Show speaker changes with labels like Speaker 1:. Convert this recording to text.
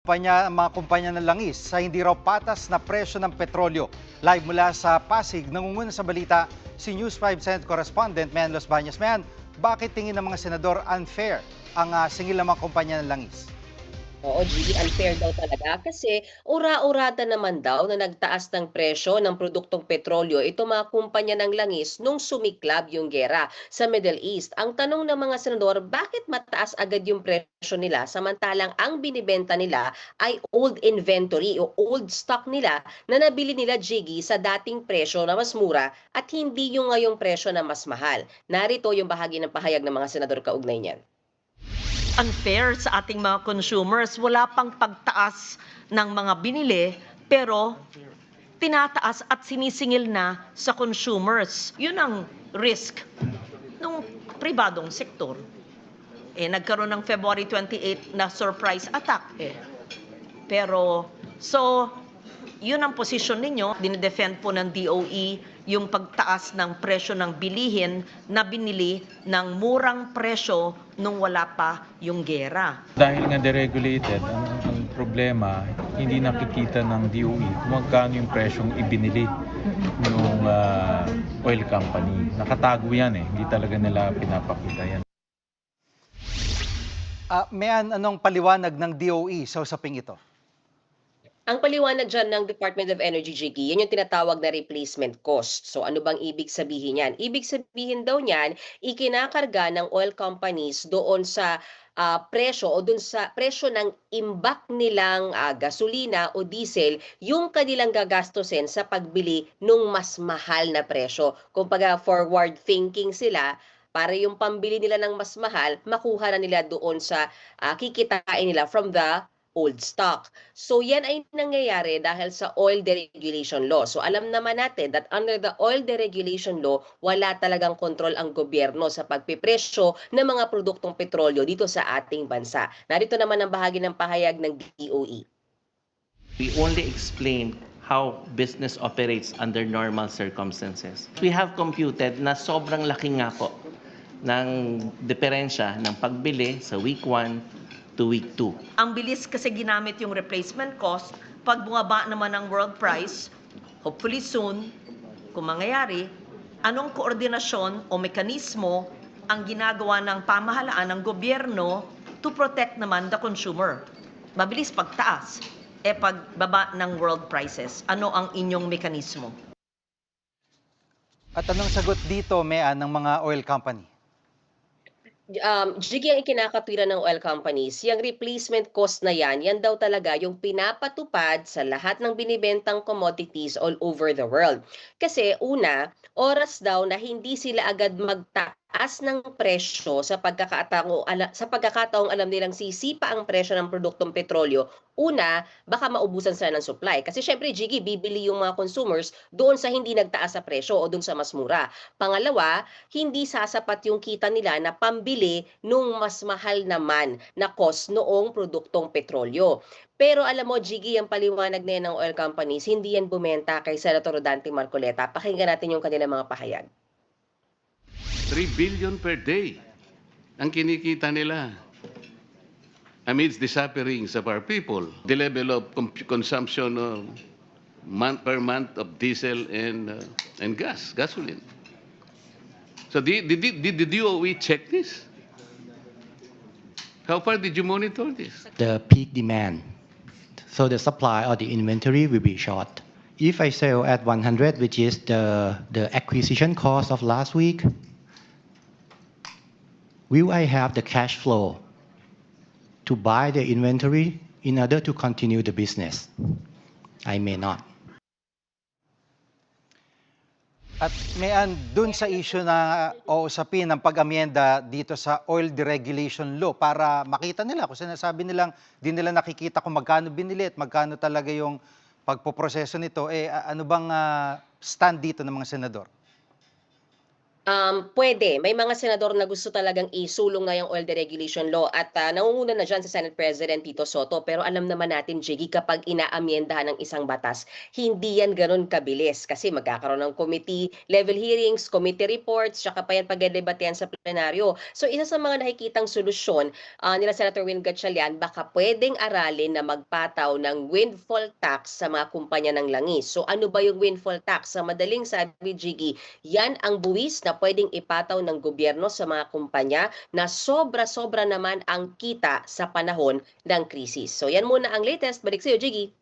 Speaker 1: Mga kumpanya ng langis sa hindi raw patas na presyo ng petrolyo. Live mula sa Pasig, nangunguna sa balita si News 5 Senate Correspondent Mean Los Baños. Mean, bakit tingin ng mga senador unfair ang singil ng mga kumpanya ng langis?
Speaker 2: Oo, G, unfair daw talaga kasi ura-urada naman daw na nagtaas ng presyo ng produktong petrolyo itong mga kumpanya ng langis nung sumiklab yung gera sa Middle East. Ang tanong ng mga senador, bakit mataas agad yung presyo nila samantalang ang binibenta nila ay old inventory o old stock nila na nabili nila, Jiggy, sa dating presyo na mas mura at hindi yung ngayong presyo na mas mahal. Narito yung bahagi ng pahayag ng mga senador kaugnay niyan.
Speaker 3: Unfair sa ating mga consumers. Wala pang pagtaas ng mga binili, pero tinataas at sinisingil na sa consumers. Yun ang risk ng pribadong sektor. Nagkaroon ng February 28 na surprise attack. Pero, yun ang posisyon ninyo. Dinidefend po ng DOE yung pagtaas ng presyo ng bilihin na binili ng murang presyo nung wala pa yung gera.
Speaker 4: Dahil nga deregulated, ang problema, hindi nakikita ng DOE kung magkano yung presyong ibinili ng oil company. Nakatago yan hindi talaga nila pinapakita yan.
Speaker 1: Mean, anong paliwanag ng DOE sa usaping ito?
Speaker 2: Ang paliwanag dyan ng Department of Energy, Jiggy, yan yung tinatawag na replacement cost. So ano bang ibig sabihin yan? Ibig sabihin daw niyan, ikinakarga ng oil companies doon sa presyo o doon sa presyo ng imbak nilang gasolina o diesel yung kanilang gagastusin sa pagbili nung mas mahal na presyo. Kumbaga forward thinking sila para yung pambili nila ng mas mahal, makuha na nila doon sa kikitain nila from the old stock. So yan ay nangyayari dahil sa oil deregulation law. So alam naman natin that under the oil deregulation law, wala talagang kontrol ang gobyerno sa pagpipresyo ng mga produktong petrolyo dito sa ating bansa. Narito naman ang bahagi ng pahayag ng DOE.
Speaker 5: We only explain how business operates under normal circumstances. We have computed na sobrang laki nga po ng diferensya ng pagbili sa week 1 to week 2.
Speaker 3: Ang bilis kasi ginamit yung replacement cost. Pag bumaba naman ang world price, hopefully soon, kung mangyayari, anong koordinasyon o mekanismo ang ginagawa ng pamahalaan ng gobyerno to protect naman the consumer? Mabilis pagtaas. Pagbaba ng world prices, ano ang inyong mekanismo?
Speaker 1: At anong sagot dito, Mean, ng mga oil company?
Speaker 2: Jiggy, ang ikinakatwiran ng oil companies, yung replacement cost na yan daw talaga yung pinapatupad sa lahat ng binibentang commodities all over the world. Kasi una, oras daw na hindi sila agad magtaas ng presyo sa pagkakataong alam nilang sisipa ang presyo ng produktong petrolyo. Una, baka maubusan sila ng supply. Kasi syempre, Jiggy, bibili yung mga consumers doon sa hindi nagtaas sa presyo o doon sa mas mura. Pangalawa, hindi sasapat yung kita nila na pambili nung mas mahal naman na cost noong produktong petrolyo. Pero alam mo, Jiggy, ang paliwanag na yan ng oil companies, hindi yan bumenta kay Senator Rodante Marcoleta. Pakinggan natin yung kanilang mga pahayag.
Speaker 6: 3 billion per day ang kinikita nila amidst the sufferings of our people. The level of consumption per month of diesel and gasoline. So did the DOE check this? How far did you monitor this?
Speaker 7: The peak demand. So the supply or the inventory will be short. If I sell at 100, which is the acquisition cost of last week, will I have the cash flow to buy the inventory in order to continue the business? I may not.
Speaker 1: At Mean, dun sa issue na o usapin ng pag-amyenda dito sa oil deregulation law para makita nila kung sinasabi nilang di nila nakikita kung magkano binili at magkano talaga yung pagpoproseso nito, ano bang stand dito ng mga senador?
Speaker 2: Puwede. May mga senador na gusto talagang isulong na yung oil deregulation law at, nangunguna na diyan si Senate President Tito Soto. Pero alam naman natin, Jiggy, kapag inaamyendahan ng isang batas, hindi yan gano'n kabilis kasi magkakaroon ng committee level hearings, committee reports, tsaka pa yan pagdedebatehan sa plenaryo. So isa sa mga nakikitang solusyon, nila Senator Win Gatchalian, baka puwedeng aralin na magpataw ng windfall tax sa mga kumpanya ng langis. So ano ba yung windfall tax? Sa madaling sabi, Jiggy, yan ang buwis na pwedeng ipataw ng gobyerno sa mga kumpanya na sobra-sobra naman ang kita sa panahon ng krisis. So yan muna ang latest. Balik sa iyo, Jiggy.